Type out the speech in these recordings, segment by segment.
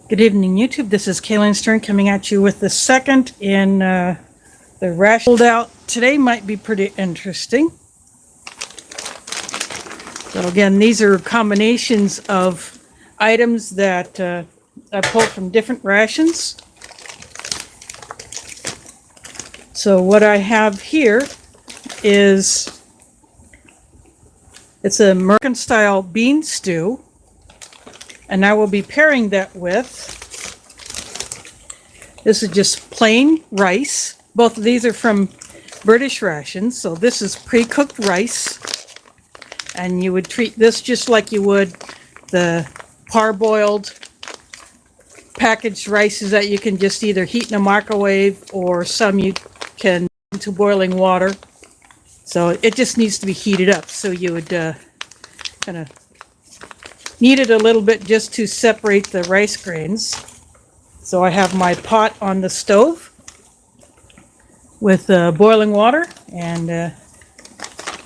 Good evening, YouTube. This is Kaylin Stern coming at you with the second in the Ration holdout. Today might be pretty interesting. So again, these are combinations of items that I pulled from different rations. So what I have here is, it's a American style bean stew. And I will be pairing that with, this is just plain rice. Both of these are from British Rations. So this is pre-cooked rice. And you would treat this just like you would the parboiled packaged rices that you can just either heat in a microwave, or some you can into boiling water. So it just needs to be heated up. So you would kind of knead it a little bit just to separate the rice grains. So I have my pot on the stove with boiling water, and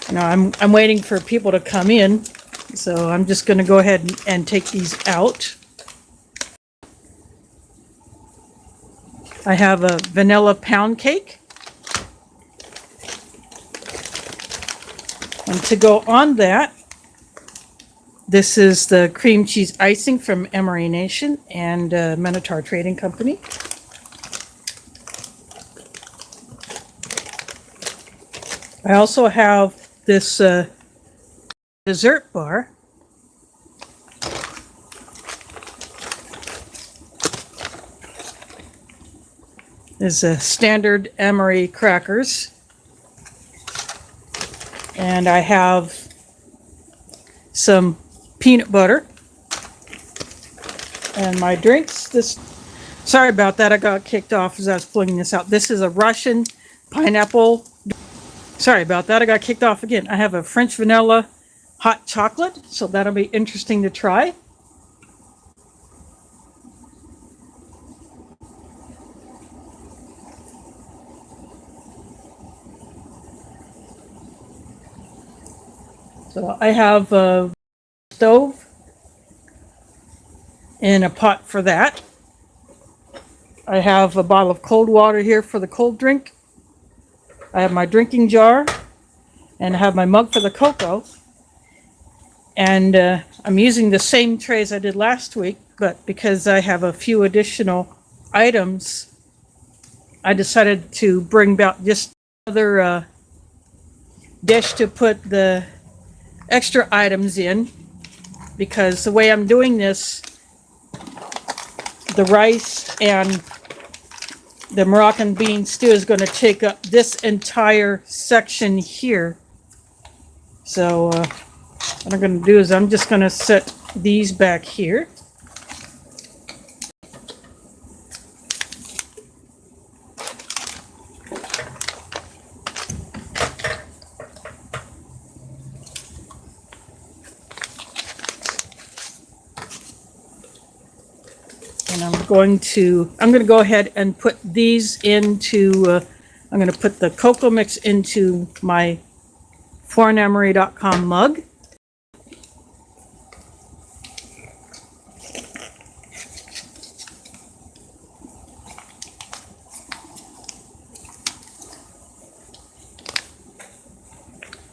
I'm waiting for people to come in, so I'm just going to go ahead and take these out. I have a vanilla pound cake, and to go on that, this is the cream cheese icing from Ration and Minotaur Trading Company. I also have this dessert bar. There's a standard emery crackers. And I have some peanut butter and my drinks. Sorry about that, I got kicked off as I was pulling this out. This is a Russian pineapple. Sorry about that, I got kicked off again. I have a French vanilla hot chocolate, so that'll be interesting to try. So I have a stove and a pot for that. I have a bottle of cold water here for the cold drink. I have my drinking jar, and I have my mug for the cocoa. And I'm using the same trays I did last week, but because I have a few additional items, I decided to bring about just another dish to put the extra items in, because the way I'm doing this, the rice and the Moroccan bean stew is going to take up this entire section here. So what I'm going to do is I'm just going to set these back here. And I'm going to go ahead and put these into, I'm going to put the cocoa mix into my foreignemery.com mug.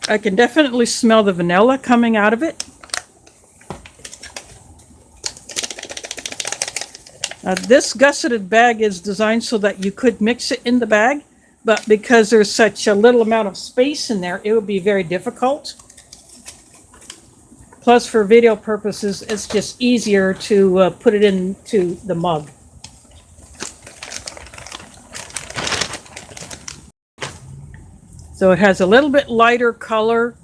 I can definitely smell the vanilla coming out of it. This gusseted bag is designed so that you could mix it in the bag, but because there's such a little amount of space in there, it would be very difficult. Plus, for video purposes, it's just easier to put it into the mug. So it has a little bit lighter color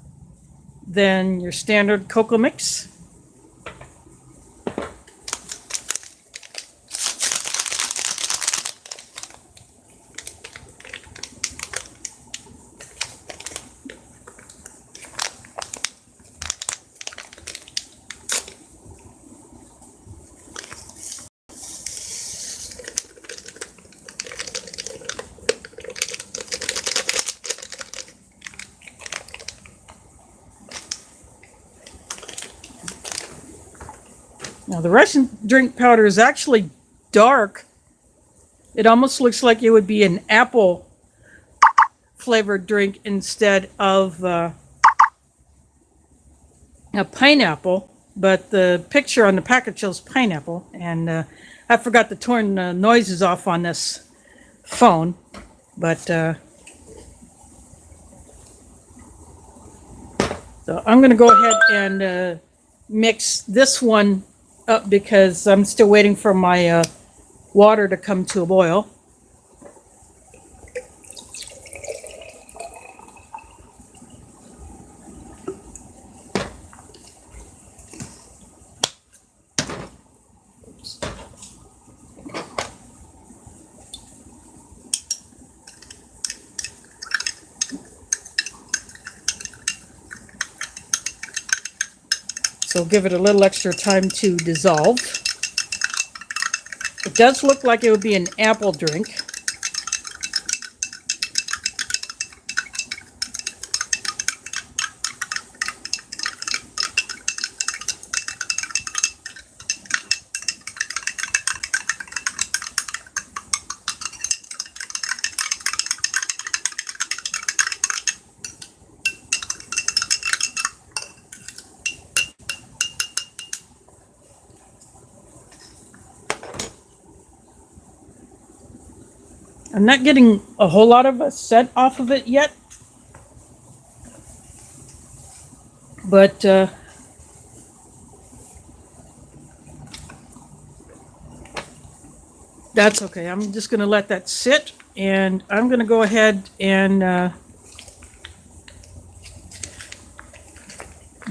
than your standard cocoa mix. Now the Russian drink powder is actually dark. It almost looks like it would be an apple flavored drink instead of a pineapple, but the picture on the packet shows pineapple, and I forgot to turn the noises off on this phone, but so I'm going to go ahead and mix this one up because I'm still waiting for my water to come to a boil. So give it a little extra time to dissolve. It does look like it would be an apple drink. I'm not getting a whole lot of a scent off of it yet, but that's okay. I'm just going to let that sit, and I'm going to go ahead and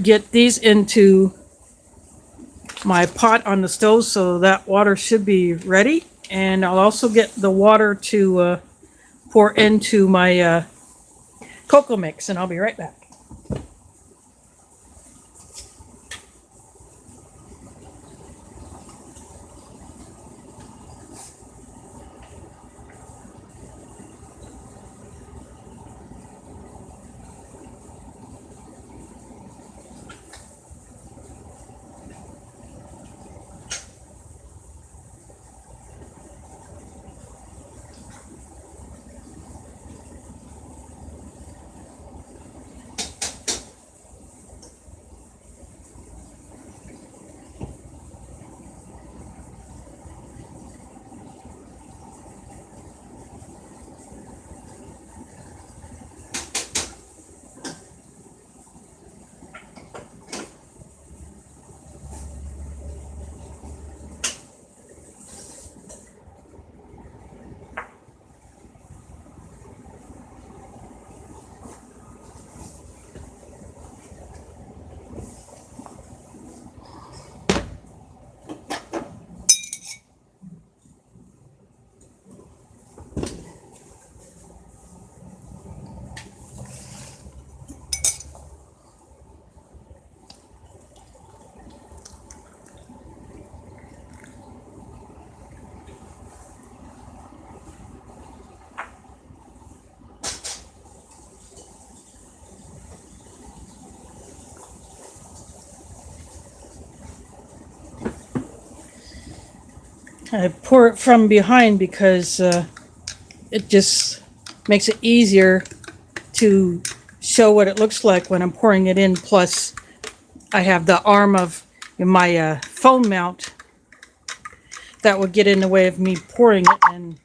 get these into my pot on the stove, so that water should be ready. And I'll also get the water to pour into my cocoa mix, and I'll be right back. I pour it from behind because it just makes it easier to show what it looks like when I'm pouring it in. Plus, I have the arm of my phone mount that would get in the way of me pouring it, and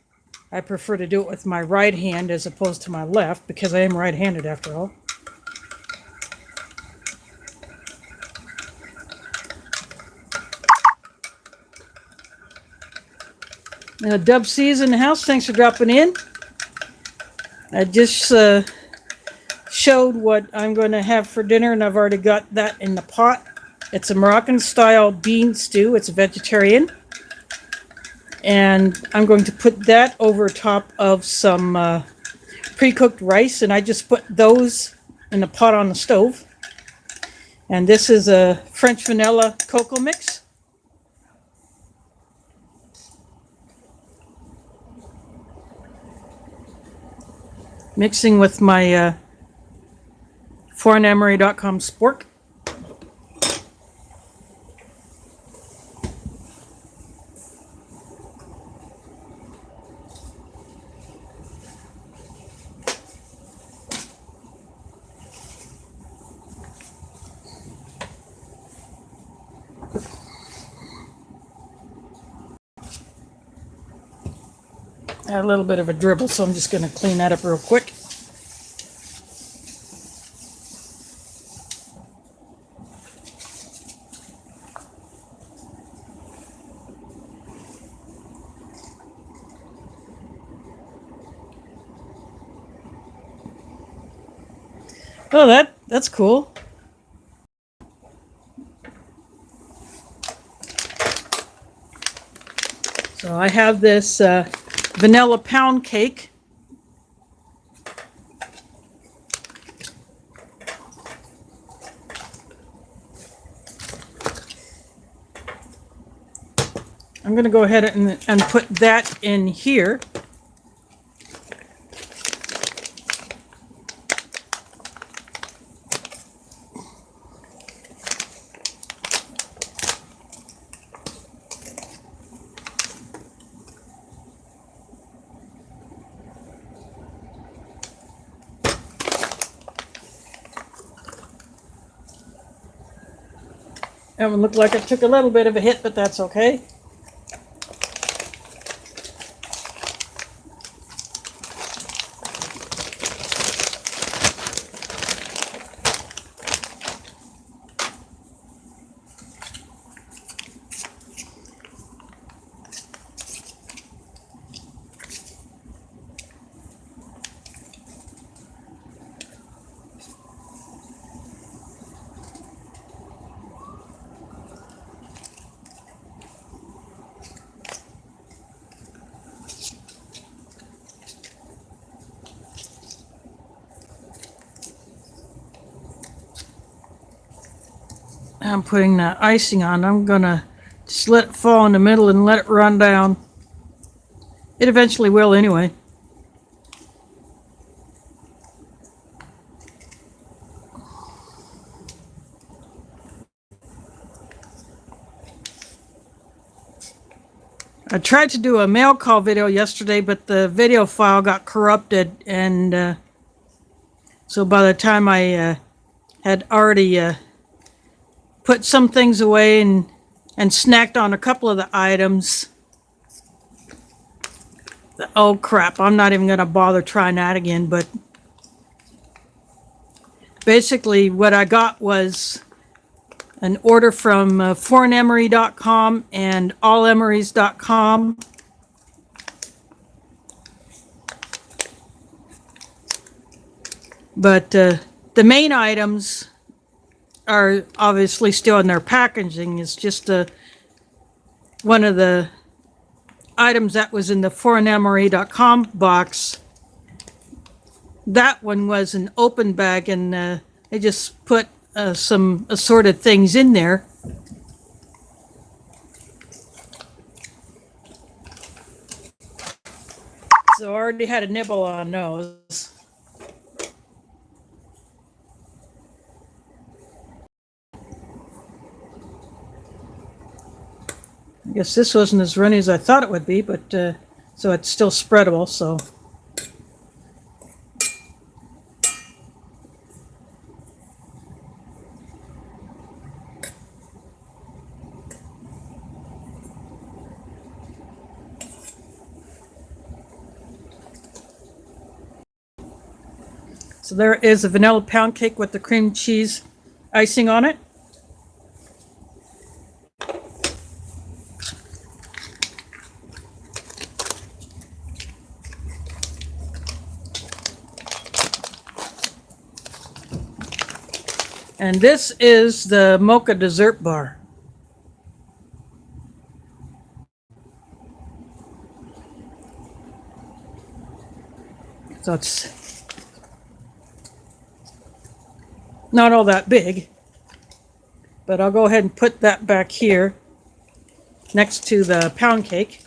I prefer to do it with my right hand as opposed to my left because I am right-handed after all. Dub C's in the house. Thanks for dropping in. I just showed what I'm going to have for dinner, and I've already got that in the pot. It's a Moroccan-style bean stew. It's vegetarian. And I'm going to put that over top of some pre-cooked rice, and I just put those in the pot on the stove. And this is a French vanilla cocoa mix. Mixing with my foreignemery.com spork. Had a little bit of a dribble, so I'm just going to clean that up real quick. Oh, that's cool. So I have this vanilla pound cake. I'm going to go ahead and put that in here. That one looked like it took a little bit of a hit, but that's okay. I'm putting that icing on. I'm gonna just let it fall in the middle and let it run down. It eventually will anyway. I tried to do a mail call video yesterday, but the video file got corrupted, and so by the time I had already put some things away and snacked on a couple of the items. Oh crap, I'm not even going to bother trying that again, but basically what I got was an order from foreignemery.com and allemerys.com. But the main items are obviously still in their packaging. It's just one of the items that was in the foreignemery.com box. That one was an open bag, and they just put some assorted things in there. So I already had a nibble on those. I guess this wasn't as runny as I thought it would be, but so it's still spreadable, so. So there is a vanilla pound cake with the cream cheese icing on it. And this is the mocha dessert bar. So it's not all that big, but I'll go ahead and put that back here next to the pound cake.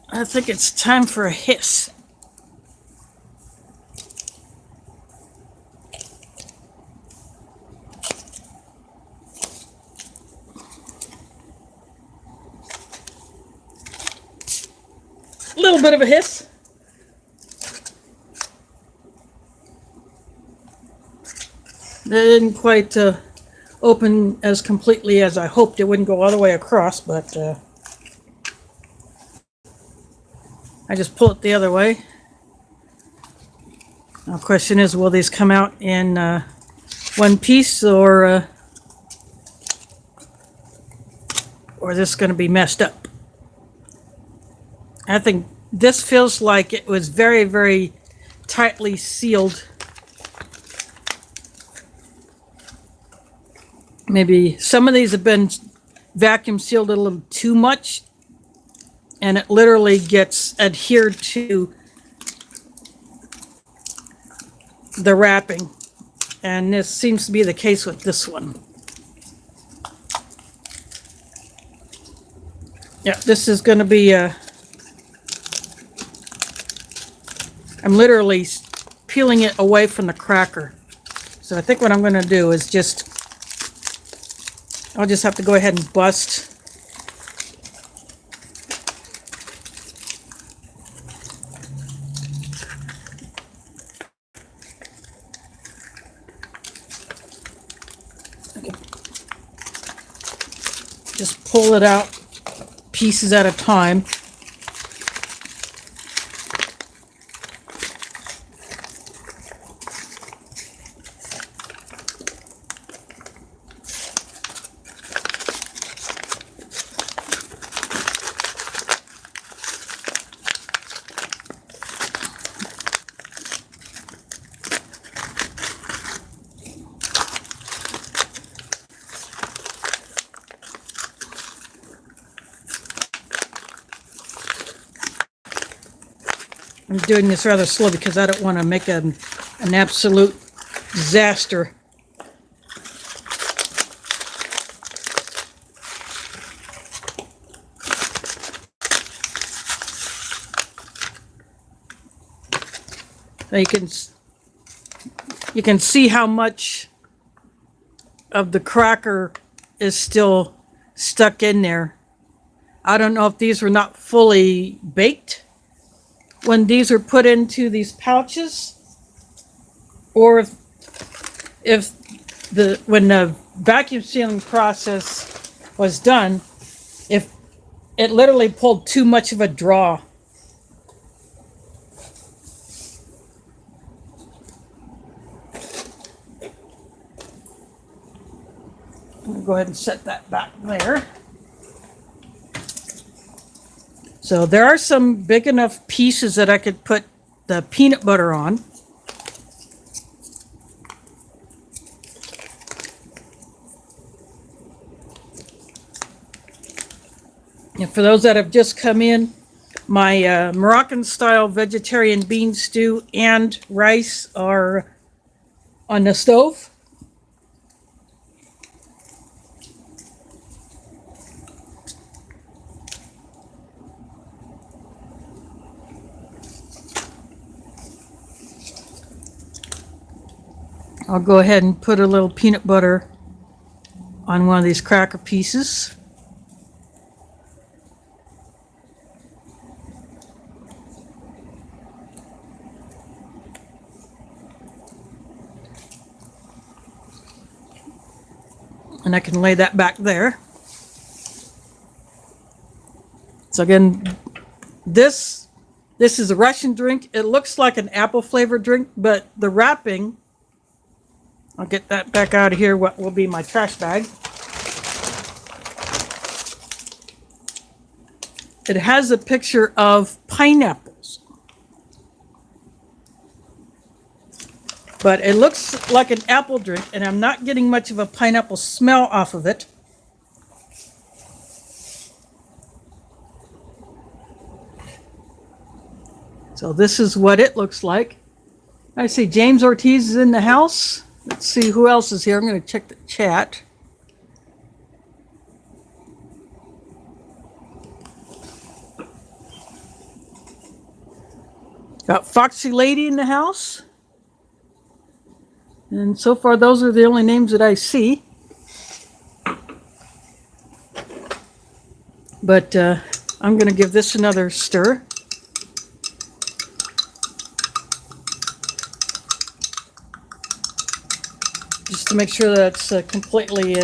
I think it's time for a hiss. A little bit of a hiss. They didn't quite open as completely as I hoped. It wouldn't go all the way across, but I just pull it the other way. Now, the question is, will these come out in one piece, or is this going to be messed up? I think this feels like it was very, very tightly sealed. Maybe some of these have been vacuum sealed a little too much, and it literally gets adhered to the wrapping. And this seems to be the case with this one. Yeah, this is going to be I'm literally peeling it away from the cracker. So I think what I'm going to do is I'll just have to go ahead and bust. Okay. Just pull it out pieces at a time. I'm doing this rather slow because I don't want to make an absolute disaster. So you can see how much of the cracker is still stuck in there. I don't know if these were not fully baked when these are put into these pouches, or if when the vacuum sealing process was done, if it literally pulled too much of a draw. I'm going to go ahead and set that back there. So there are some big enough pieces that I could put the peanut butter on. And for those that have just come in, my Moroccan style vegetarian bean stew and rice are on the stove. I'll go ahead and put a little peanut butter on one of these cracker pieces. And I can lay that back there. So again, this is a Russian drink. It looks like an apple flavored drink, but the wrapping, I'll get that back out of here, what will be my trash bag. It has a picture of pineapples. But it looks like an apple drink, and I'm not getting much of a pineapple smell off of it. So this is what it looks like. I see James Ortiz is in the house. Let's see who else is here. I'm going to check the chat. Got Foxy Lady in the house. And so far, those are the only names that I see. But I'm going to give this another stir. Just just to make sure that's completely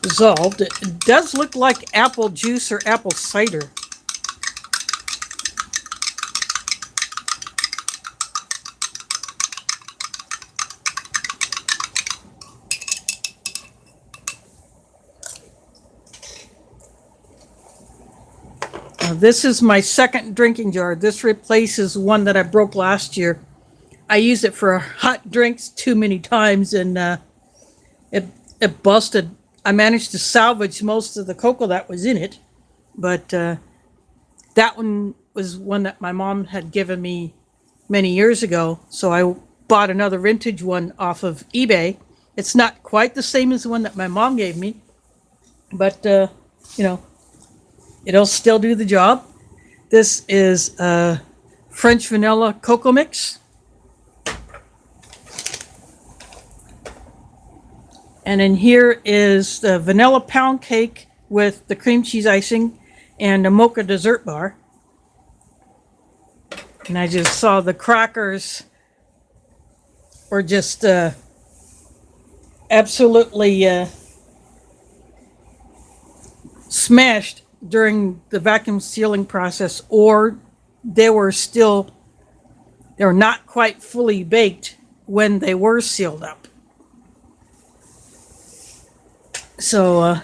dissolved. It does look like apple juice or apple cider. This is my second drinking jar. This replaces one that I broke last year. I used it for hot drinks too many times, and it busted. I managed to salvage most of the cocoa that was in it, but that one was one that my mom had given me many years ago. So I bought another vintage one off of eBay. It's not quite the same as the one that my mom gave me, but you know, it'll still do the job. This is French vanilla cocoa mix. And in here is the vanilla pound cake with the cream cheese icing and a mocha dessert bar. And I just saw the crackers were just absolutely smashed during the vacuum sealing process, or they were not quite fully baked when they were sealed up. So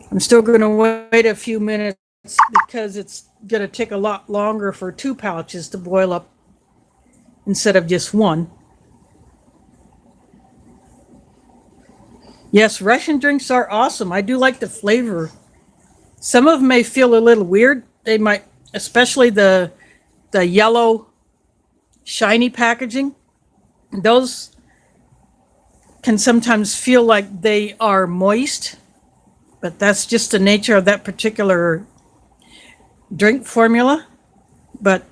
I'm still going to wait a few minutes because it's going to take a lot longer for 2 pouches to boil up instead of just one. Yes, Russian drinks are awesome. I do like the flavor. Some of them may feel a little weird. They might, especially the yellow shiny packaging. Those can sometimes feel like they are moist, but that's just the nature of that particular drink formula. But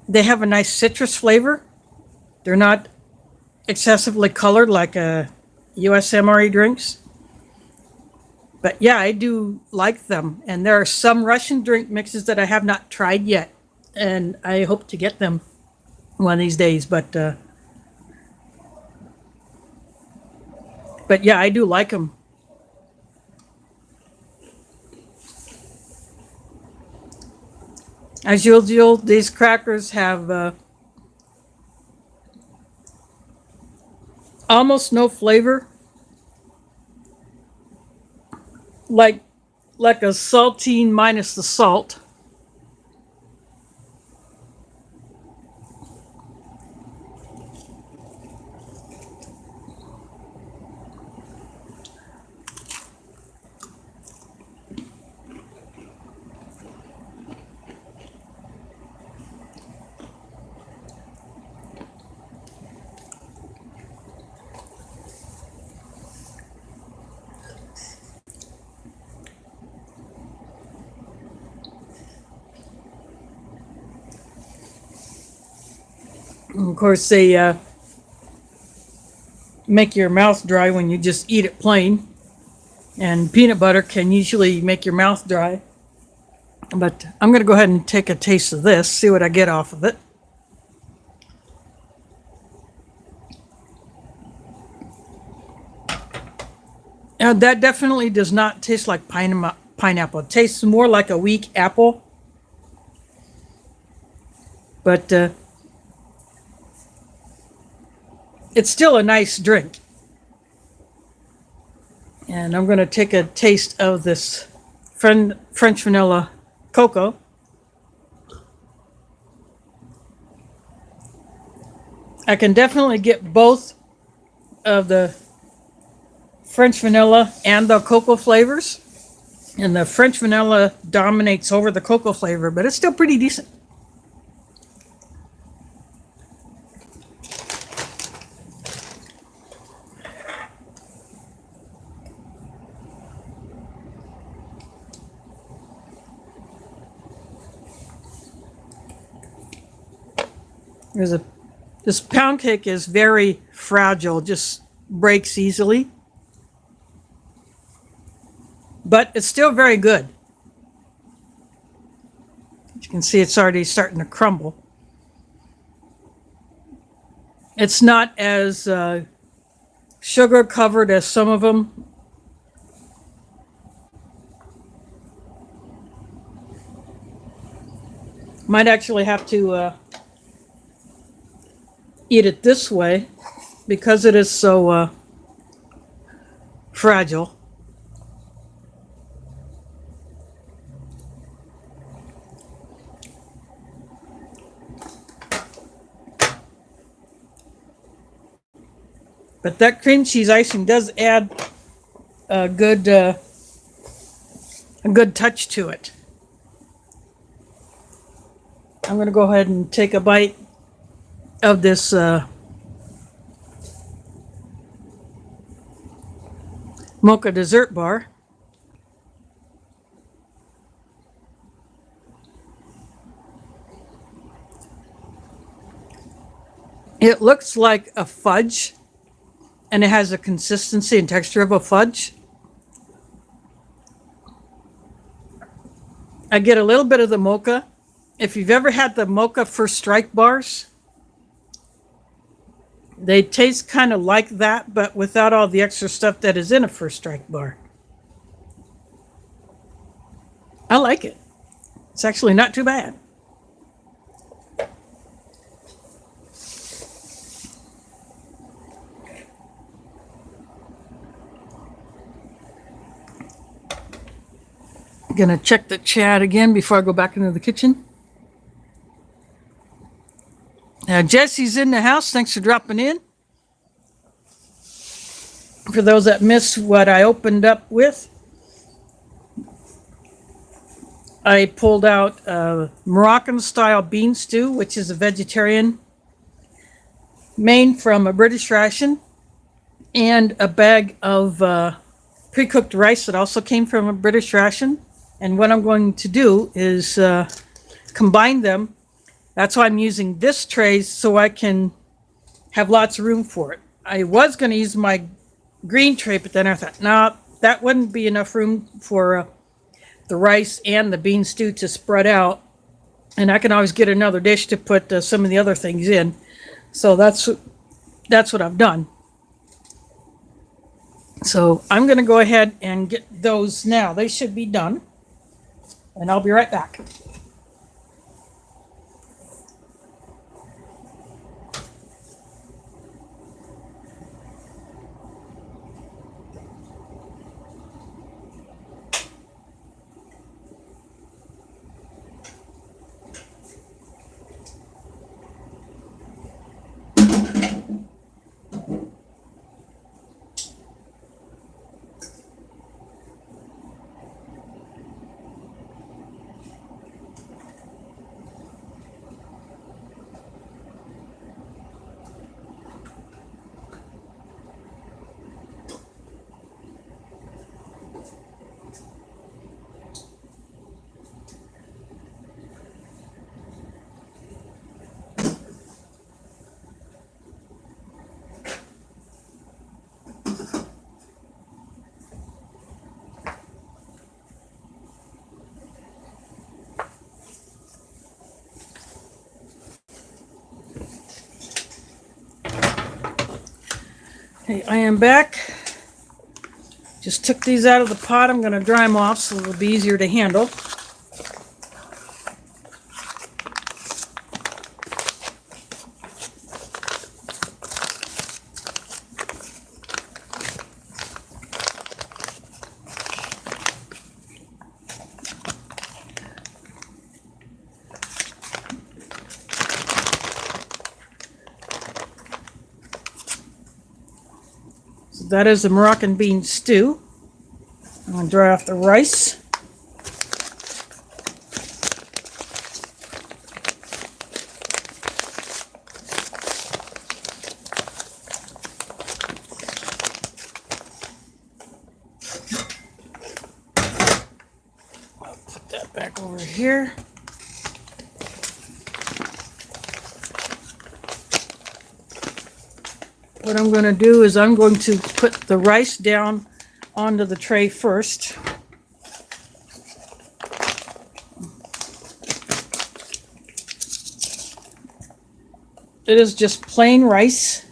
they have a nice citrus flavor. They're not excessively colored like USMRE drinks. But yeah, I do like them. And there are some Russian drink mixes that I have not tried yet, and I hope to get them one of these days. But yeah, I do like them. As usual, these crackers have almost no flavor, like a saltine minus the salt. Of course, they make your mouth dry when you just eat it plain. And peanut butter can usually make your mouth dry. But I'm going to go ahead and take a taste of this, see what I get off of it. That definitely does not taste like pineapple. It tastes more like a weak apple. But it's still a nice drink. And I'm going to take a taste of this French vanilla cocoa. I can definitely get both of the French vanilla and the cocoa flavors. And the French vanilla dominates over the cocoa flavor, but it's still pretty decent. This pound cake is very fragile, just breaks easily. But it's still very good. As you can see, it's already starting to crumble. It's not as sugar covered as some of them. Might actually have to eat it this way because it is so fragile. But that cream cheese icing does add a good touch to it. I'm going to go ahead and take a bite of this mocha dessert bar. It looks like a fudge, and it has a consistency and texture of a fudge. I get a little bit of the mocha. If you've ever had the mocha First Strike bars, they taste kind of like that, but without all the extra stuff that is in a First Strike bar. I like it. It's actually not too bad. I'm gonna check the chat again before I go back into the kitchen. Jesse's in the house. Thanks for dropping in. For those that missed what I opened up with, I pulled out a Moroccan-style bean stew, which is a vegetarian, made from a British ration, and a bag of pre-cooked rice that also came from a British ration. And what I'm going to do is combine them. That's why I'm using this tray, so I can have lots of room for it. I was going to use my green tray, but then I thought, no, that wouldn't be enough room for the rice and the bean stew to spread out. And I can always get another dish to put some of the other things in. So that's what I've done. So I'm going to go ahead and get those now. They should be done. And I'll be right back. Okay, I am back. Just took these out of the pot. I'm going to dry them off so it'll be easier to handle. That is the Moroccan bean stew. I'm going to dry off the rice. I'll put that back over here. What I'm going to do is I'm going to put the rice down onto the tray first. It is just plain rice.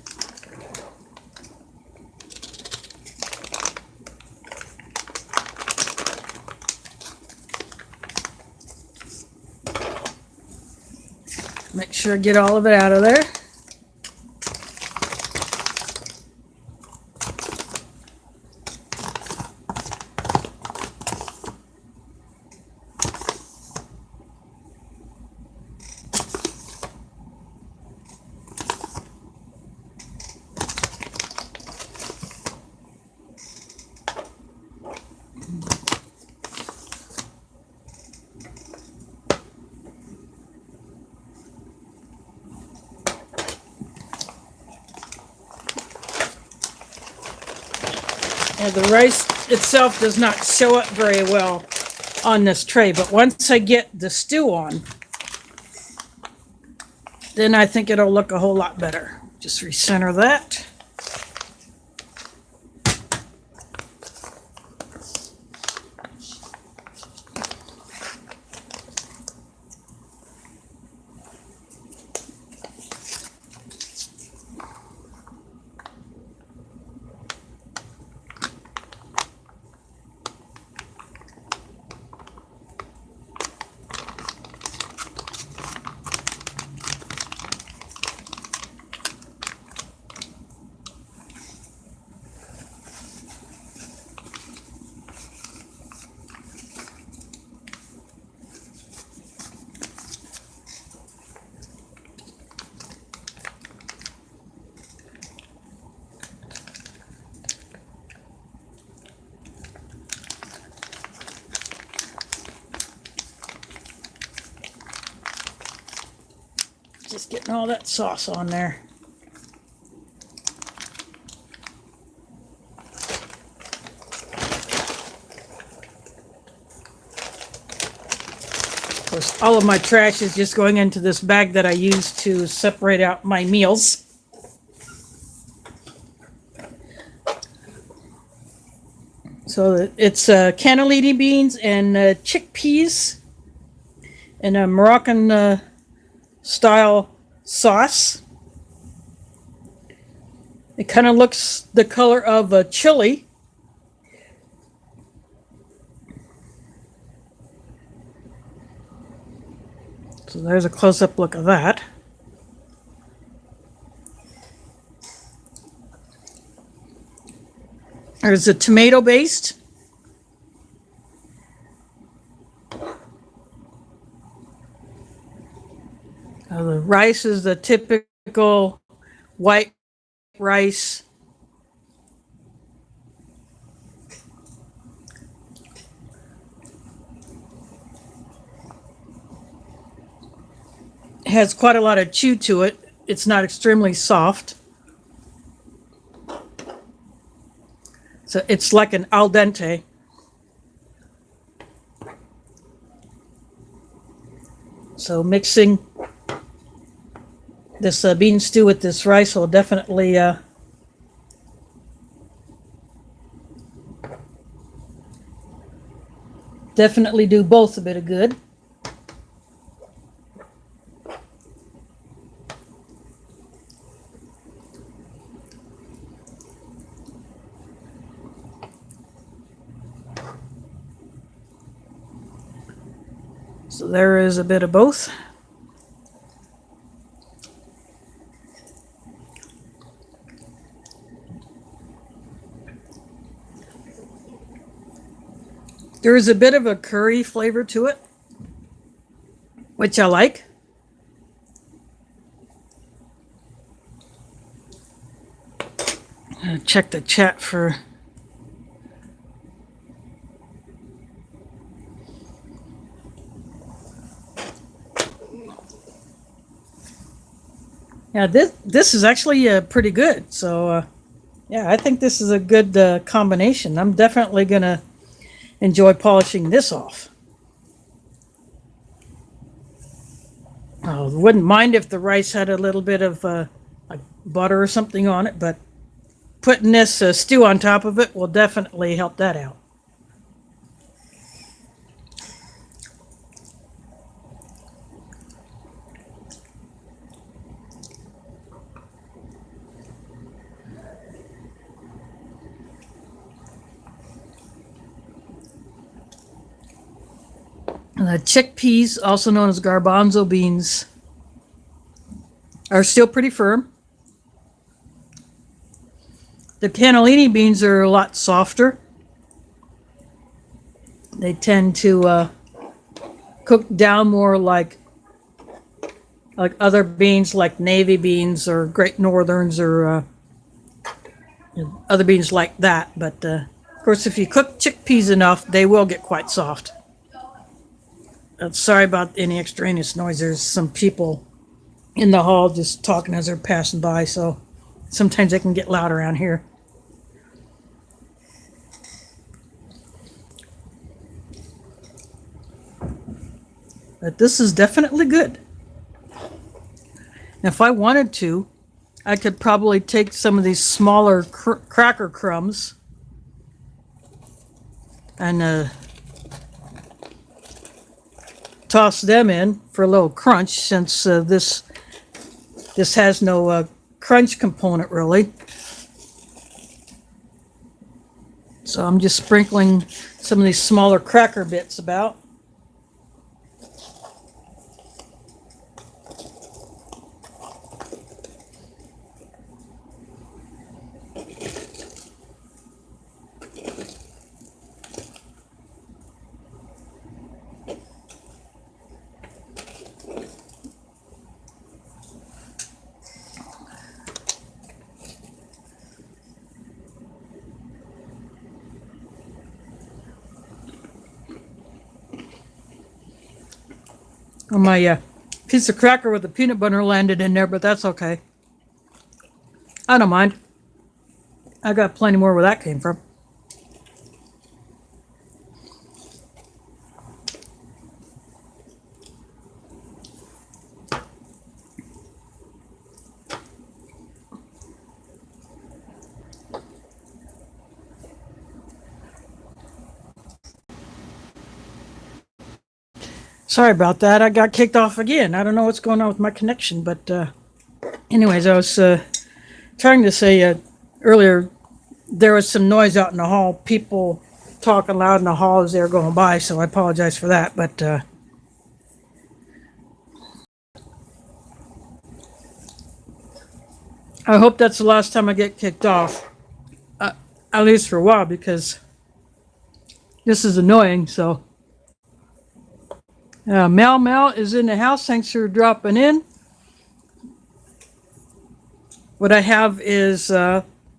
Make sure I get all of it out of there. And the rice itself does not show up very well on this tray, but once I get the stew on, then I think it'll look a whole lot better. Just recenter that. Just getting all that sauce on there. Of course, all of my trash is just going into this bag that I use to separate out my meals. So it's cannellini beans and chickpeas and a Moroccan style sauce. It kind of looks the color of a chili. So there's a close-up look of that. There's a tomato based. The rice is the typical white rice. It has quite a lot of chew to it. It's not extremely soft. So it's like an al dente. So mixing this bean stew with this rice will definitely do both a bit of good. So there is a bit of both. There is a bit of a curry flavor to it, which I like. Check the chat for yeah, this is actually pretty good. So yeah, I think this is a good combination. I'm definitely gonna enjoy polishing this off. I wouldn't mind if the rice had a little bit of like butter or something on it, but putting this stew on top of it will definitely help that out. The chickpeas, also known as garbanzo beans, are still pretty firm. The cannellini beans are a lot softer. They tend to cook down more like other beans, like navy beans or Great Northerns or other beans like that. But of course, if you cook chickpeas enough, they will get quite soft. Sorry about any extraneous noise. There's some people in the hall just talking as they're passing by, so sometimes they can get loud around here. But this is definitely good. If I wanted to, I could probably take some of these smaller cracker crumbs and toss them in for a little crunch, since this has no crunch component really. So I'm just sprinkling some of these smaller cracker bits about. Oh, my piece of cracker with the peanut butter landed in there, but that's okay. I don't mind. I got plenty more where that came from. Sorry about that. I got kicked off again. I don't know what's going on with my connection, but anyways, I was trying to say earlier there was some noise out in the hall. People talking loud in the hall as they were going by, so I apologize for that. But I hope that's the last time I get kicked off, at least for a while, because this is annoying. So. Mel is in the house. Thanks for dropping in. What I have is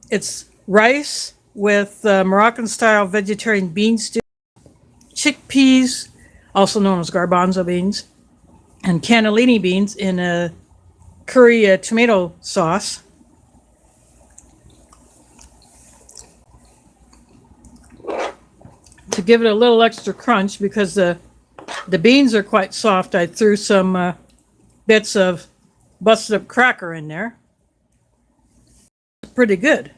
it's rice with Moroccan-style vegetarian bean stew, chickpeas, also known as garbanzo beans, and cannellini beans in a curry tomato sauce. To give it a little extra crunch, because the beans are quite soft, I threw some bits of busted up cracker in there. Pretty good.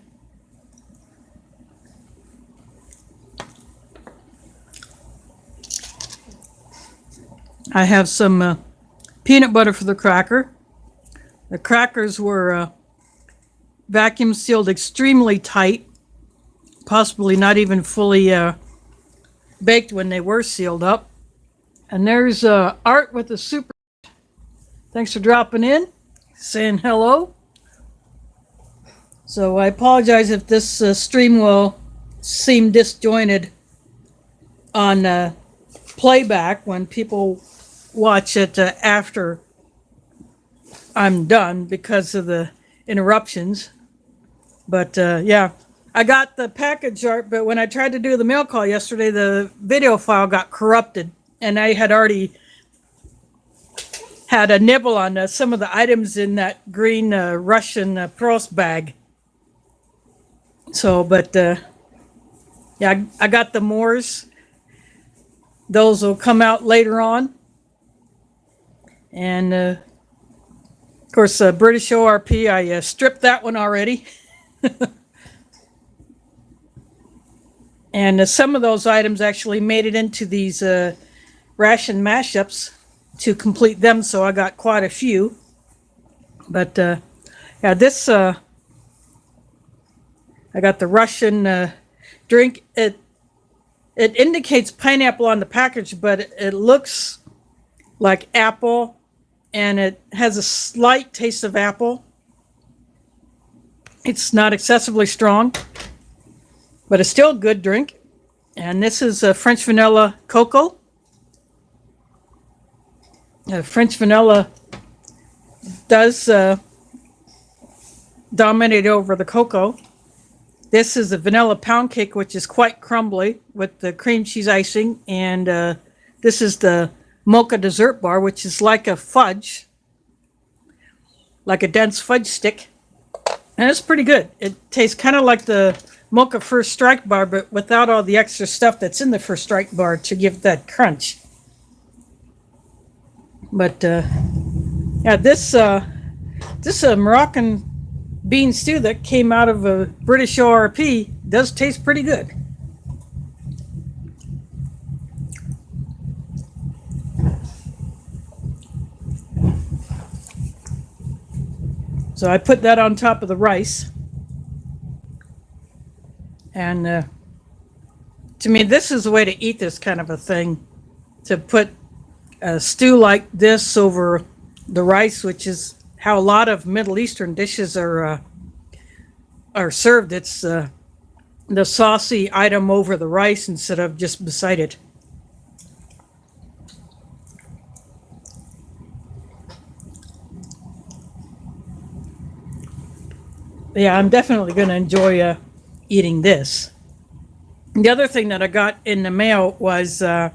I have some peanut butter for the cracker. The crackers were vacuum sealed extremely tight, possibly not even fully baked when they were sealed up. And there's Art with the super. Thanks for dropping in, saying hello. So I apologize if this stream will seem disjointed on playback when people watch it after I'm done because of the interruptions. But yeah, I got the package art, but when I tried to do the mail call yesterday, the video file got corrupted. And I had already had a nibble on some of the items in that green Russian pearls bag. So, but yeah, I got the Moors. Those will come out later on. And of course, British ORP, I stripped that one already. And some of those items actually made it into these Ration mashups to complete them, so I got quite a few. But yeah, this I got the Russian drink. It indicates pineapple on the package, but it looks like apple, and it has a slight taste of apple. It's not excessively strong, but it's still a good drink. And this is a French vanilla cocoa. French vanilla does dominate over the cocoa. This is a vanilla pound cake, which is quite crumbly with the cream cheese icing. And this is the mocha dessert bar, which is like a fudge, like a dense fudge stick. And it's pretty good. It tastes kind of like the mocha First Strike bar, but without all the extra stuff that's in the First Strike bar to give that crunch. But yeah, this Moroccan bean stew that came out of a British ORP does taste pretty good. So I put that on top of the rice. And to me, this is the way to eat this kind of a thing. To put a stew like this over the rice, which is how a lot of Middle Eastern dishes are served. It's the saucy item over the rice instead of just beside it. Yeah, I'm definitely going to enjoy eating this. The other thing that I got in the mail was a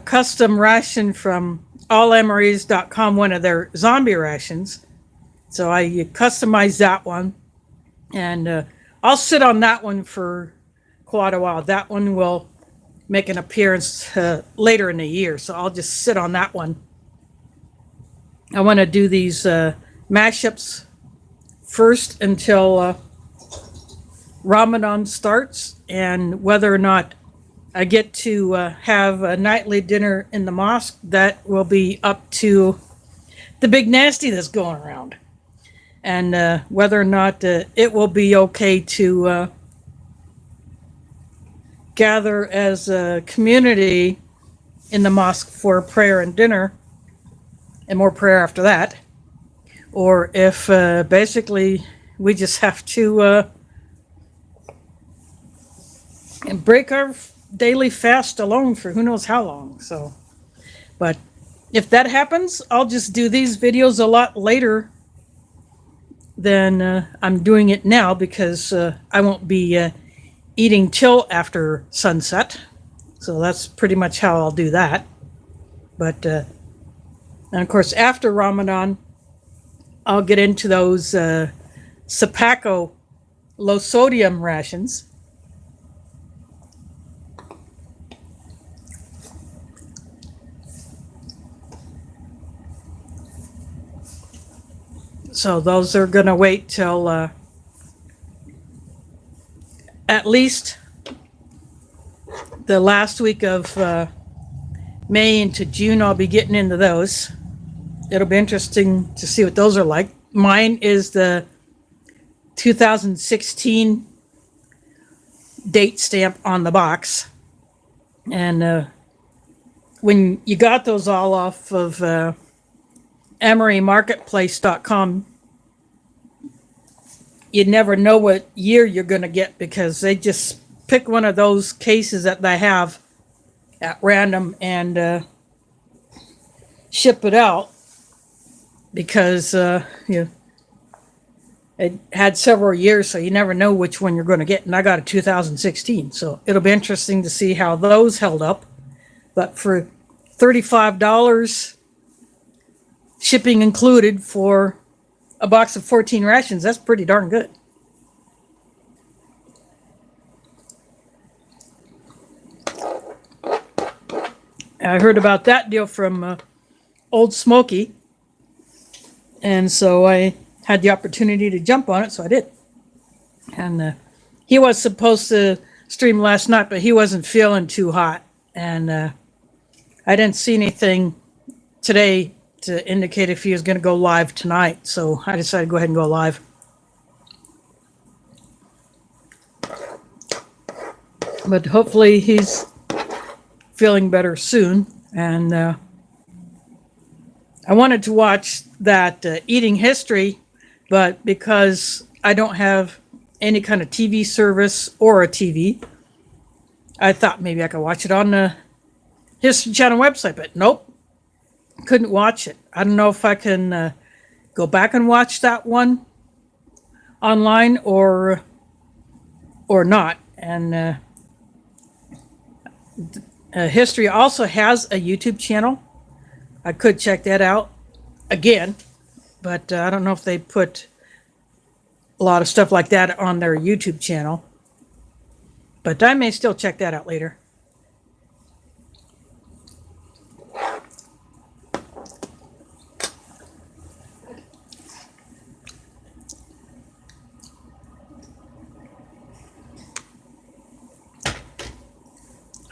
custom ration from allemeries.com, one of their zombie rations. So I customized that one, and I'll sit on that one for quite a while. That one will make an appearance later in the year, so I'll just sit on that one. I want to do these mashups first until Ramadan starts, and whether or not I get to have a nightly dinner in the mosque, that will be up to the big nasty that's going around. And whether or not it will be okay to gather as a community in the mosque for prayer and dinner, and more prayer after that. Or if basically we just have to break our daily fast alone for who knows how long. So, but if that happens, I'll just do these videos a lot later than I'm doing it now, because I won't be eating till after sunset. So that's pretty much how I'll do that. But and of course, after Ramadan, I'll get into those Sapaco low sodium rations. So those are going to wait till at least the last week of May into June. I'll be getting into those. It'll be interesting to see what those are like. Mine is the 2016 date stamp on the box. And when you got those all off of emerymarketplace.com, you never know what year you're going to get, because they just pick one of those cases that they have at random and ship it out, because it had several years, so you never know which one you're going to get. And I got a 2016, so it'll be interesting to see how those held up. But for $35, shipping included, for a box of 14 rations, that's pretty darn good. I heard about that deal from Old Smoky, and so I had the opportunity to jump on it, so I did. And he was supposed to stream last night, but he wasn't feeling too hot, and I didn't see anything today to indicate if he was going to go live tonight, so I decided to go ahead and go live. But hopefully he's feeling better soon. And I wanted to watch that Eating History, but because I don't have any kind of TV service or a TV, I thought maybe I could watch it on the History Channel website, but nope, couldn't watch it. I don't know if I can go back and watch that one online or not. And History also has a YouTube channel. I could check that out again, but I don't know if they put a lot of stuff like that on their YouTube channel. But I may still check that out later.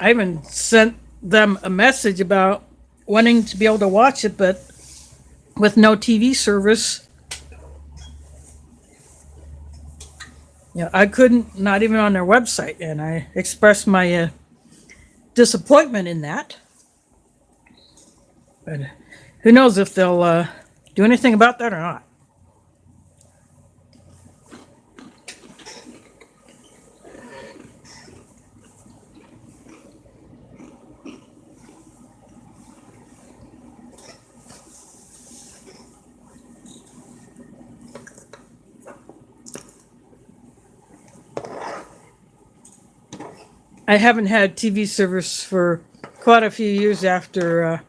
I even sent them a message about wanting to be able to watch it, but with no TV service, I couldn't, not even on their website, and I expressed my disappointment in that. But who knows if they'll do anything about that or not. I haven't had TV service for quite a few years after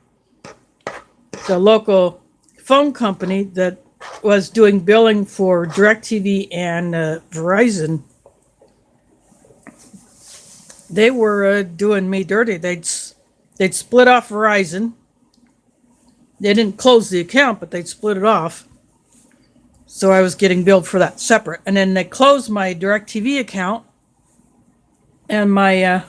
the local phone company that was doing billing for DirecTV and Verizon. They were doing me dirty. They'd split off Verizon. They didn't close the account, but they'd split it off. So I was getting billed for that separate. And then they closed my DirecTV account. And my,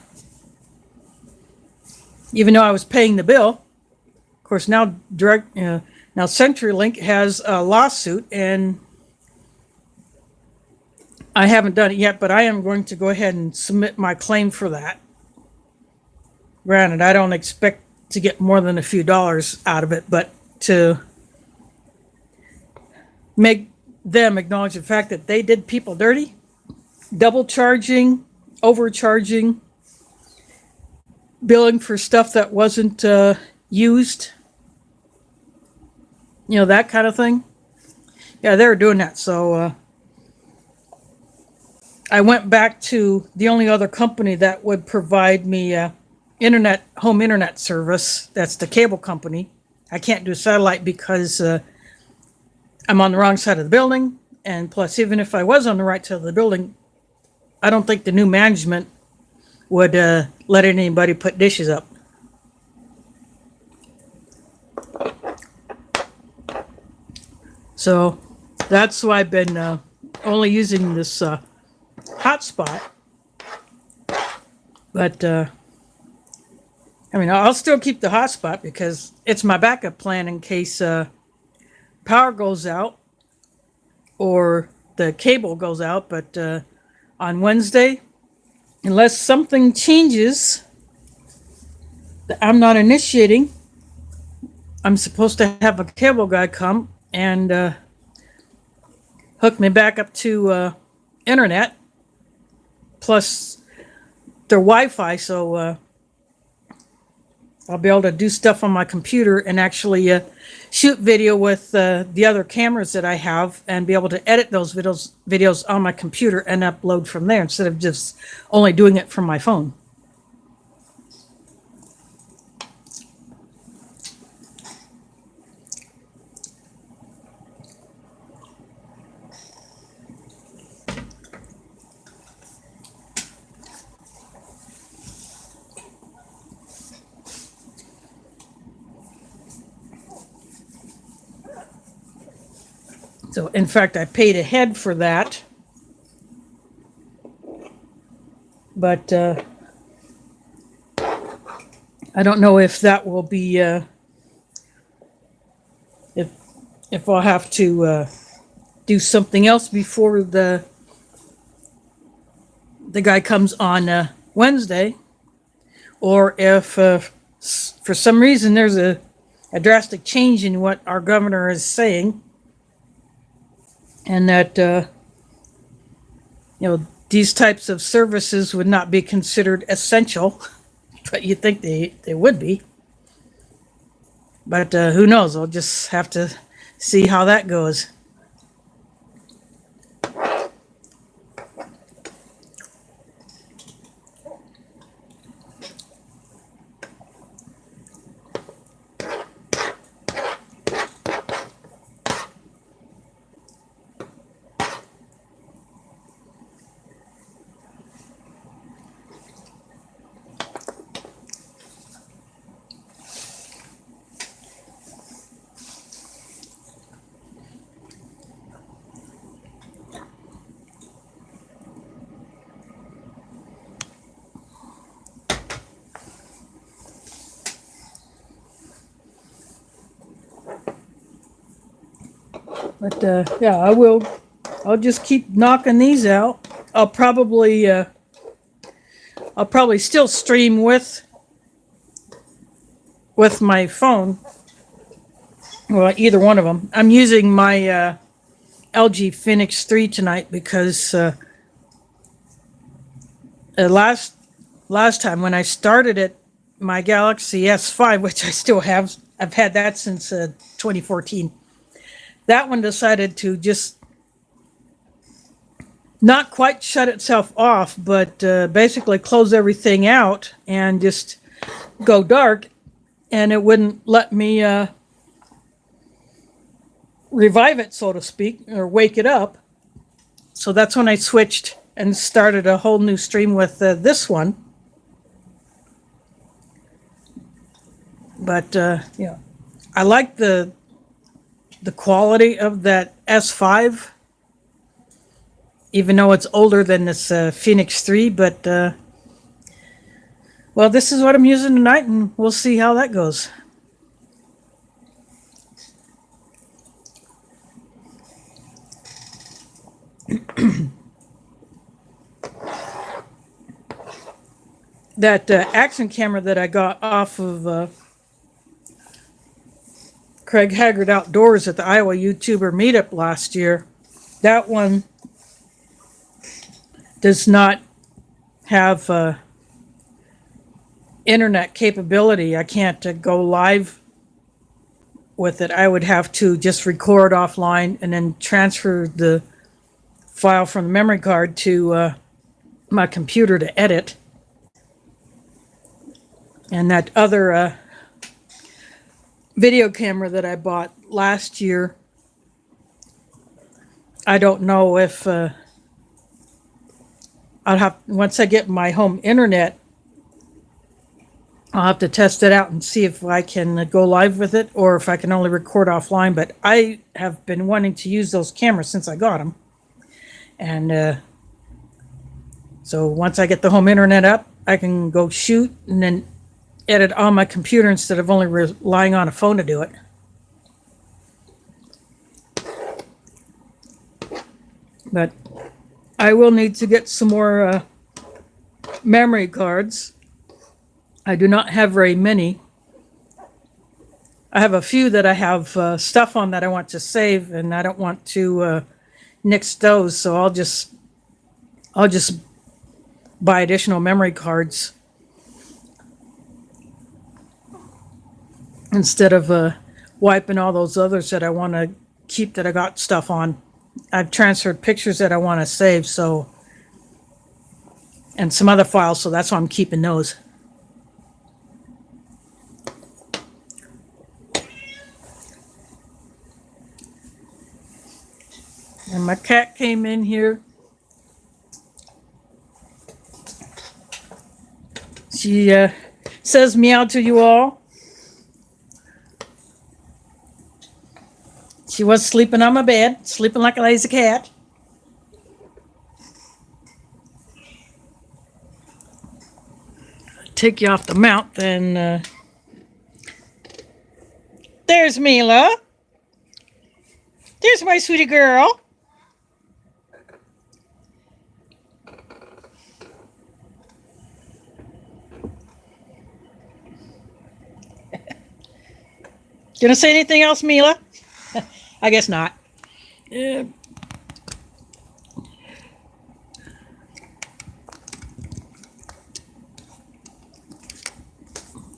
even though I was paying the bill, of course now now CenturyLink has a lawsuit, and I haven't done it yet, but I am going to go ahead and submit my claim for that. Granted, I don't expect to get more than a few dollars out of it, but to make them acknowledge the fact that they did people dirty, double charging, overcharging, billing for stuff that wasn't used, that kind of thing. Yeah, they were doing that. So I went back to the only other company that would provide me home internet service. That's the cable company. I can't do satellite because I'm on the wrong side of the building. And plus, even if I was on the right side of the building, I don't think the new management would let anybody put dishes up. So that's why I've been only using this hotspot. But I'll still keep the hotspot because it's my backup plan in case power goes out or the cable goes out. But on Wednesday, unless something changes that I'm not initiating, I'm supposed to have a cable guy come and hook me back up to internet, plus their Wi-Fi, so I'll be able to do stuff on my computer and actually shoot video with the other cameras that I have and be able to edit those videos on my computer and upload from there instead of just only doing it from my phone. So, in fact, I paid ahead for that. But I don't know if that will be, if I'll have to do something else before the guy comes on Wednesday, or if for some reason there's a drastic change in what our governor is saying, and that these types of services would not be considered essential, but you'd think they would be. But who knows? I'll just have to see how that goes. But yeah, I'll just keep knocking these out. I'll probably still stream with my phone. Well, either one of them. I'm using my LG Phoenix 3 tonight because last time when I started it, my Galaxy S5, which I still have, I've had that since 2014. That one decided to just not quite shut itself off, but basically close everything out and just go dark, and it wouldn't let me revive it, so to speak, or wake it up. So that's when I switched and started a whole new stream with this one. But yeah, I like the quality of that S5, even though it's older than this Phoenix 3. But well, this is what I'm using tonight, and we'll see how that goes. That action camera that I got off of Craig Haggard Outdoors at the Iowa YouTuber meetup last year, that one does not have internet capability. I can't go live with it. I would have to just record offline and then transfer the file from the memory card to my computer to edit. And that other video camera that I bought last year, I don't know if I'll have, once I get my home internet, I'll have to test it out and see if I can go live with it or if I can only record offline. But I have been wanting to use those cameras since I got them. And so once I get the home internet up, I can go shoot and then edit on my computer instead of only relying on a phone to do it. But I will need to get some more memory cards. I do not have very many. I have a few that I have stuff on that I want to save, and I don't want to nix those, so I'll just buy additional memory cards instead of wiping all those others that I want to keep that I got stuff on. I've transferred pictures that I want to save, so, and some other files, so that's why I'm keeping those. And my cat came in here. She says meow to you all. She was sleeping on my bed, sleeping like a lazy cat. Take you off the mount, then there's Mila. There's my sweetie girl. Gonna say anything else, Mila? I guess not. Yeah.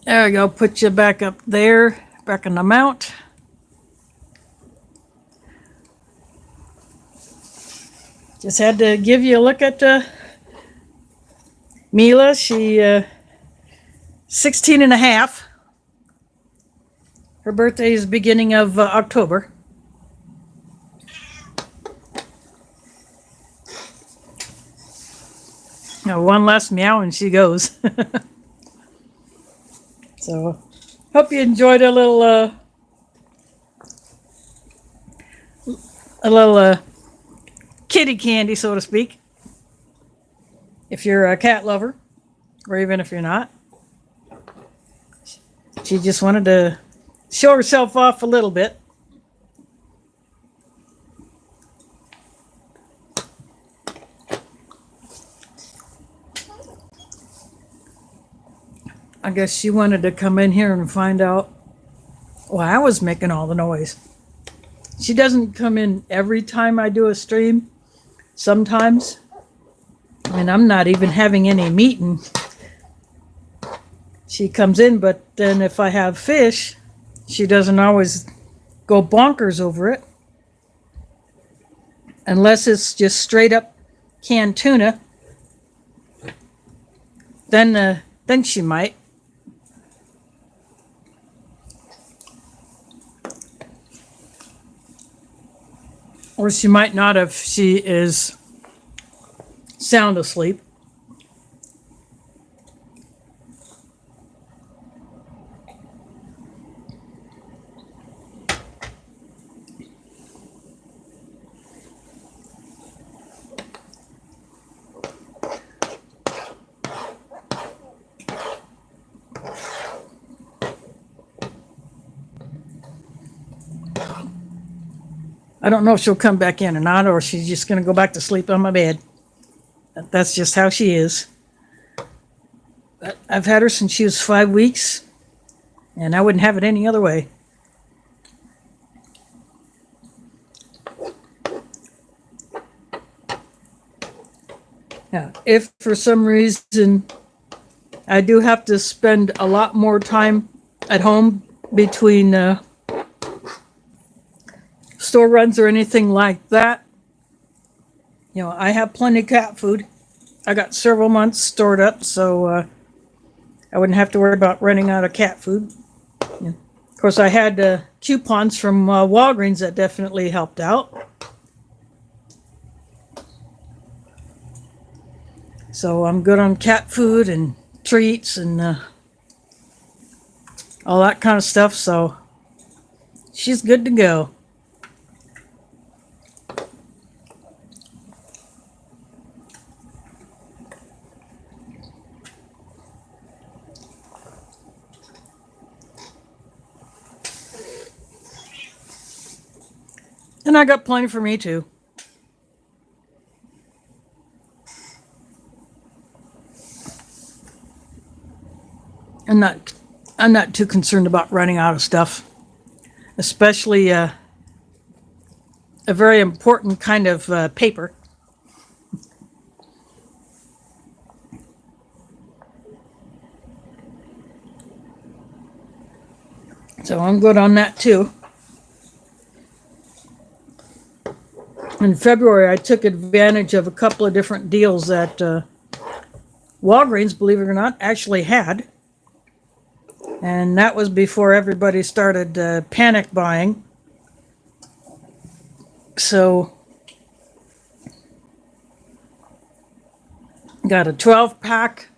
There we go. Put you back up there, back on the mount. Just had to give you a look at Mila. She 16 and a half. Her birthday is beginning of October. Now, one last meow and she goes. So, hope you enjoyed a little kitty candy, so to speak. If you're a cat lover, or even if you're not. She just wanted to show herself off a little bit. I guess she wanted to come in here and find out why I was making all the noise. She doesn't come in every time I do a stream. Sometimes. And I'm not even having any meeting. She comes in, but then if I have fish, she doesn't always go bonkers over it. Unless it's just straight up canned tuna. Then she might. Or she might not if she is sound asleep. I don't know if she'll come back in or not, or she's just going to go back to sleep on my bed. That's just how she is. But I've had her since she was 5 weeks, and I wouldn't have it any other way. Now, if for some reason I do have to spend a lot more time at home between store runs or anything like that, I have plenty of cat food. I got several months stored up, so I wouldn't have to worry about running out of cat food. Yeah. Of course, I had coupons from Walgreens that definitely helped out. So I'm good on cat food and treats and all that kind of stuff, so she's good to go. And I got plenty for me too. I'm not too concerned about running out of stuff, especially a very important kind of paper. So I'm good on that too. In February, I took advantage of a couple of different deals that Walgreens, believe it or not, actually had. And that was before everybody started panic buying. So, got a 12 pack,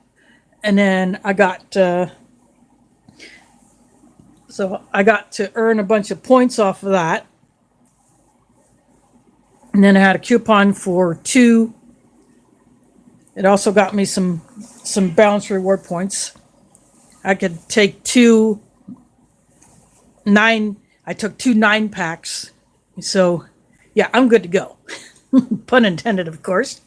and then I got to earn a bunch of points off of that. And then I had a coupon for 2. It also got me some balance reward points. I could take 2 9. I took 2 9-packs. So, yeah, I'm good to go. Pun intended, of course.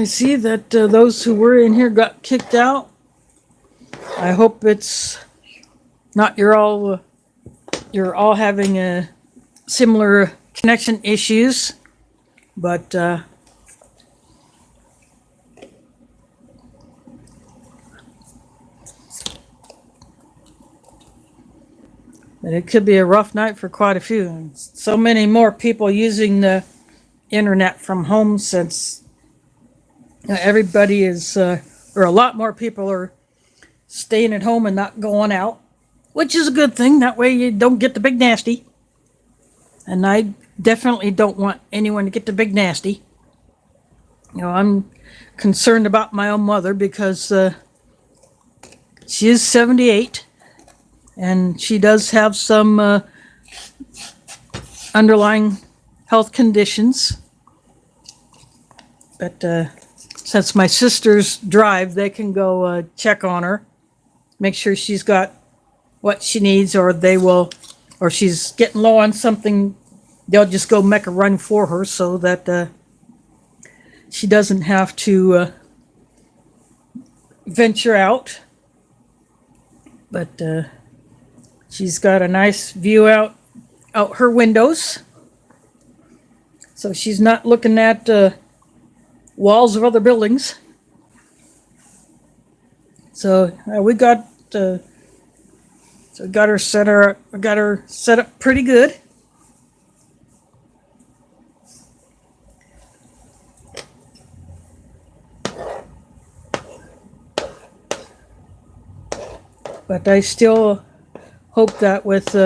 I see that those who were in here got kicked out. I hope it's not you're all having similar connection issues, but it could be a rough night for quite a few. So many more people using the internet from home since everybody is, or a lot more people are staying at home and not going out, which is a good thing. That way you don't get the big nasty. And I definitely don't want anyone to get the big nasty. I'm concerned about my own mother because she is 78. And she does have some underlying health conditions. But since my sisters drive, they can go check on her, make sure she's got what she needs, or she's getting low on something, they'll just go make a run for her so that she doesn't have to venture out. But she's got a nice view out her windows. So she's not looking at walls of other buildings. So we got her set up pretty good. But I still hope that with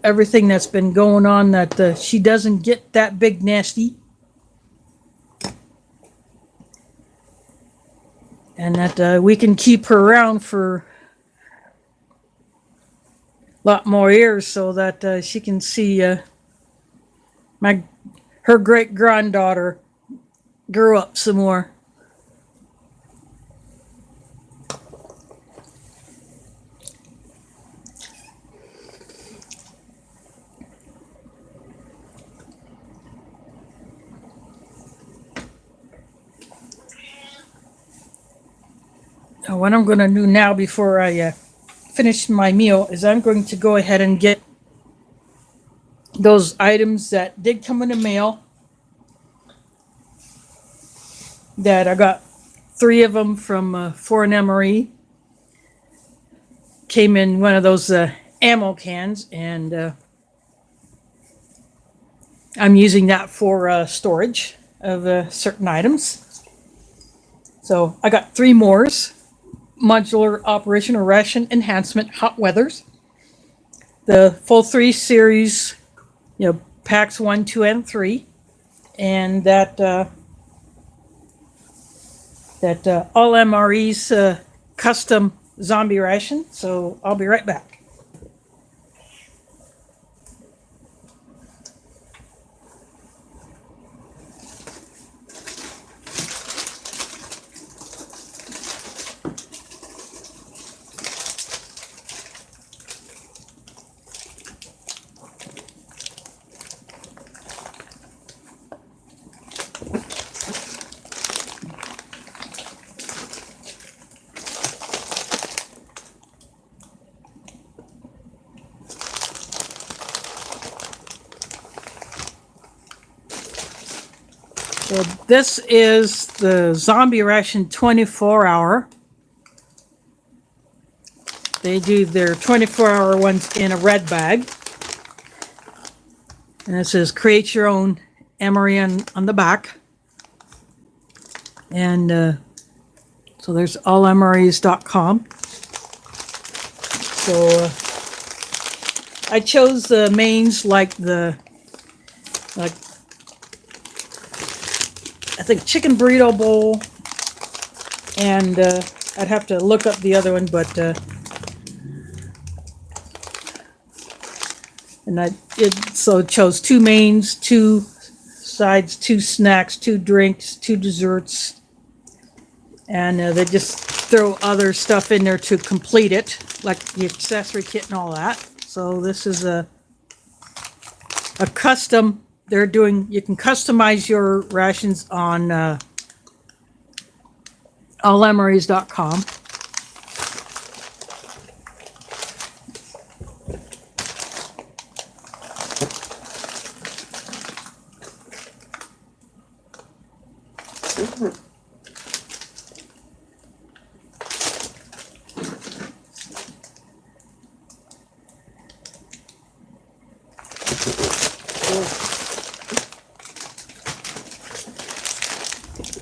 everything that's been going on that she doesn't get that big nasty. And that we can keep her around for a lot more years so that she can see her great-granddaughter grow up some more. What I'm going to do now before I finish my meal is I'm going to go ahead and get those items that did come in the mail. That I got 3 of them from Foreign MRE. Came in one of those ammo cans, and I'm using that for storage of certain items. So I got 3 mores. Modular operation or ration enhancement hot weathers, the full 3 series, packs 1, 2, and 3, and that all MRE's custom zombie ration. So I'll be right back. So this is the zombie ration 24-hour. They do their 24-hour ones in a red bag. And it says create your own MRE on the back. And so there's allmres.com. So I chose the mains like I think chicken burrito bowl, and I'd have to look up the other one, but so chose 2 mains, 2 sides, 2 snacks, 2 drinks, 2 desserts, and they just throw other stuff in there to complete it, like the accessory kit and all that. So this is a custom. You can customize your rations on allememories.com.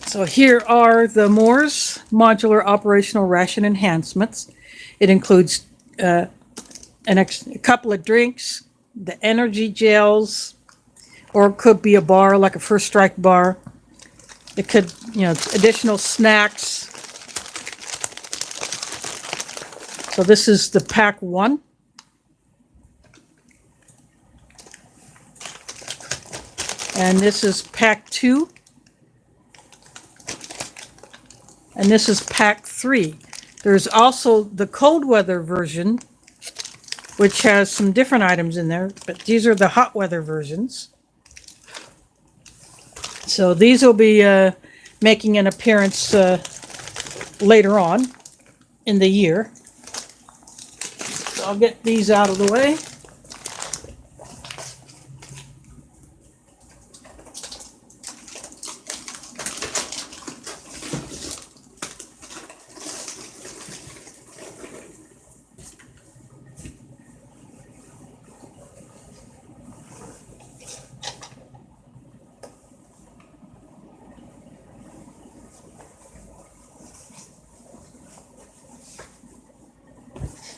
So here are the Moore's modular operational ration enhancements. It includes a couple of drinks, the energy gels, or it could be a bar like a First Strike bar. It could, additional snacks. So this is the pack 1. And this is pack 2. And this is pack 3. There's also the cold weather version, which has some different items in there, but these are the hot weather versions. So these will be making an appearance later on in the year. So I'll get these out of the way.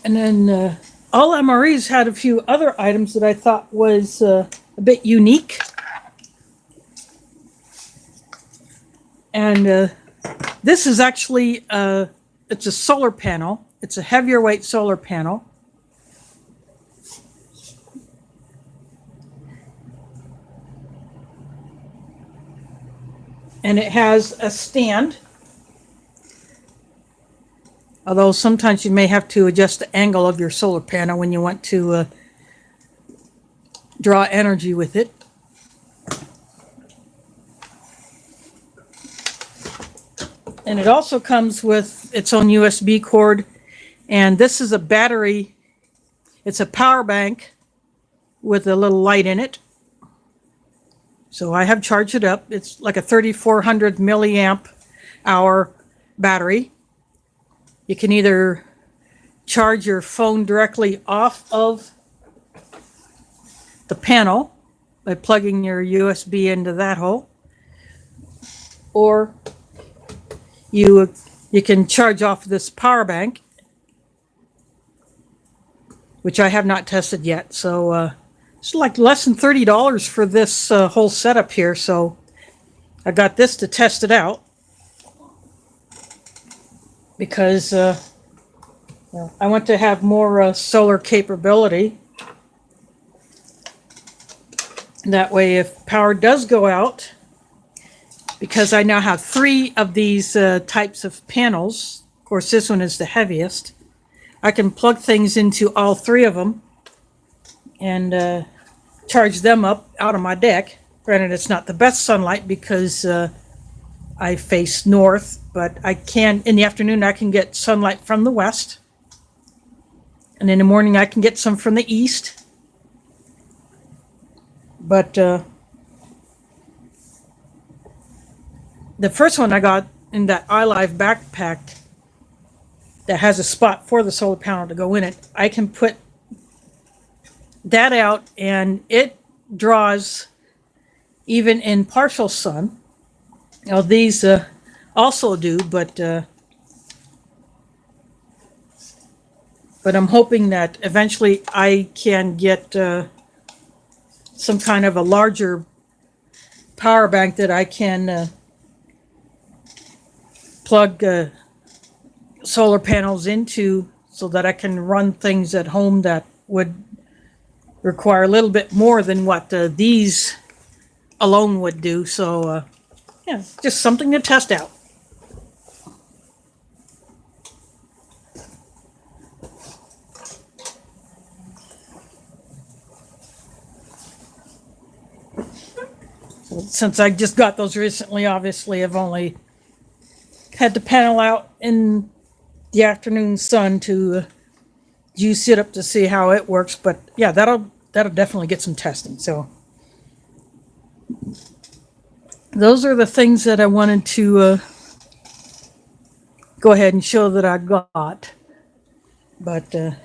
And then all MREs had a few other items that I thought was a bit unique. And this is actually, it's a solar panel. It's a heavier weight solar panel. And it has a stand. Although sometimes you may have to adjust the angle of your solar panel when you want to draw energy with it. And it also comes with its own USB cord. And this is a battery. It's a power bank with a little light in it. So I have charged it up. It's like a 3,400 milliamp hour battery. You can either charge your phone directly off of the panel by plugging your USB into that hole, or you can charge off this power bank, which I have not tested yet. So it's like less than $30 for this whole setup here. So I got this to test it out, because I want to have more solar capability. That way, if power does go out, because I now have 3 of these types of panels, of course this one is the heaviest, I can plug things into all 3 of them and charge them up out of my deck. Granted, it's not the best sunlight because I face north, but I can, in the afternoon, I can get sunlight from the west. And in the morning, I can get some from the east. But the first one I got in that iLife backpack that has a spot for the solar panel to go in it, I can put that out and it draws even in partial sun. Now these also do, but I'm hoping that eventually I can get some kind of a larger power bank that I can plug solar panels into, so that I can run things at home that would require a little bit more than what these alone would do. So yeah, just something to test out. So since I just got those recently, obviously I've only had the panel out in the afternoon sun to juice it up to see how it works. But yeah, that'll definitely get some testing. So those are the things that I wanted to go ahead and show that I got. But I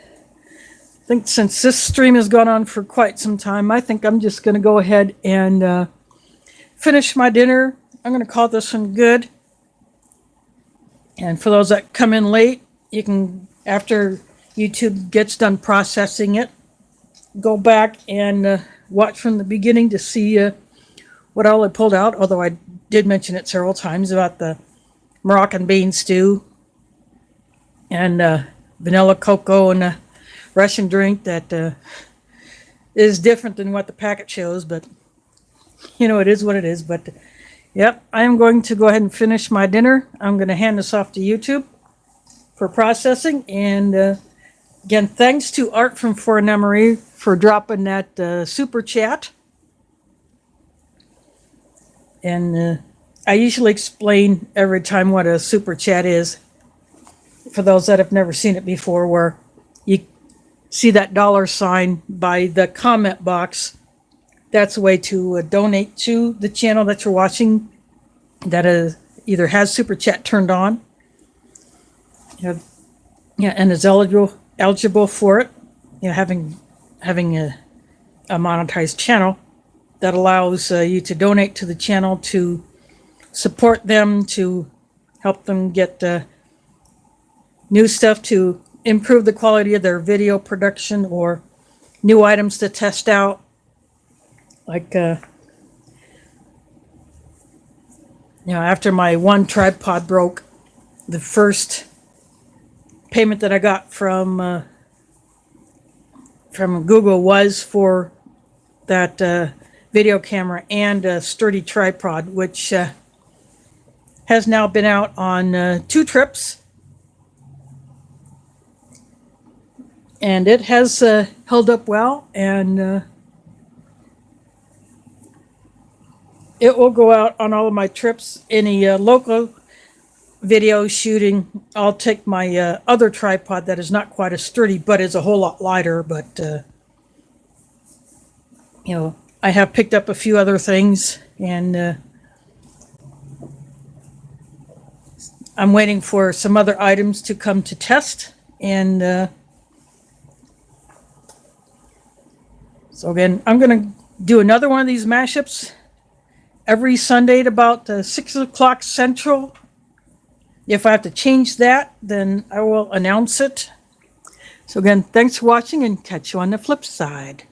think since this stream has gone on for quite some time, I think I'm just going to go ahead and finish my dinner. I'm going to call this one good. And for those that come in late, you can, after YouTube gets done processing it, go back and watch from the beginning to see what all I pulled out. Although I did mention it several times about the Moroccan bean stew and vanilla cocoa and Russian drink that is different than what the packet shows. But, you know, it is what it is. But yep, I am going to go ahead and finish my dinner. I'm going to hand this off to YouTube for processing. And again, thanks to Art from Fort Emery for dropping that super chat. And I usually explain every time what a super chat is for those that have never seen it before, where you see that $sign by the comment box. That's a way to donate to the channel that you're watching that either has Super Chat turned on, and is eligible for it. Having a monetized channel that allows you to donate to the channel to support them, to help them get new stuff to improve the quality of their video production, or new items to test out. Like, after my one tripod broke, the first payment that I got from Google was for that video camera and a sturdy tripod, which has now been out on 2 trips. And it has held up well, and it will go out on all of my trips. Any local video shooting, I'll take my other tripod that is not quite as sturdy, but is a whole lot lighter. But, I have picked up a few other things, and I'm waiting for some other items to come to test. And so again, I'm going to do another one of these mashups every Sunday at about 6 o'clock Central. If I have to change that, then I will announce it. So again, thanks for watching, and catch you on the flip side.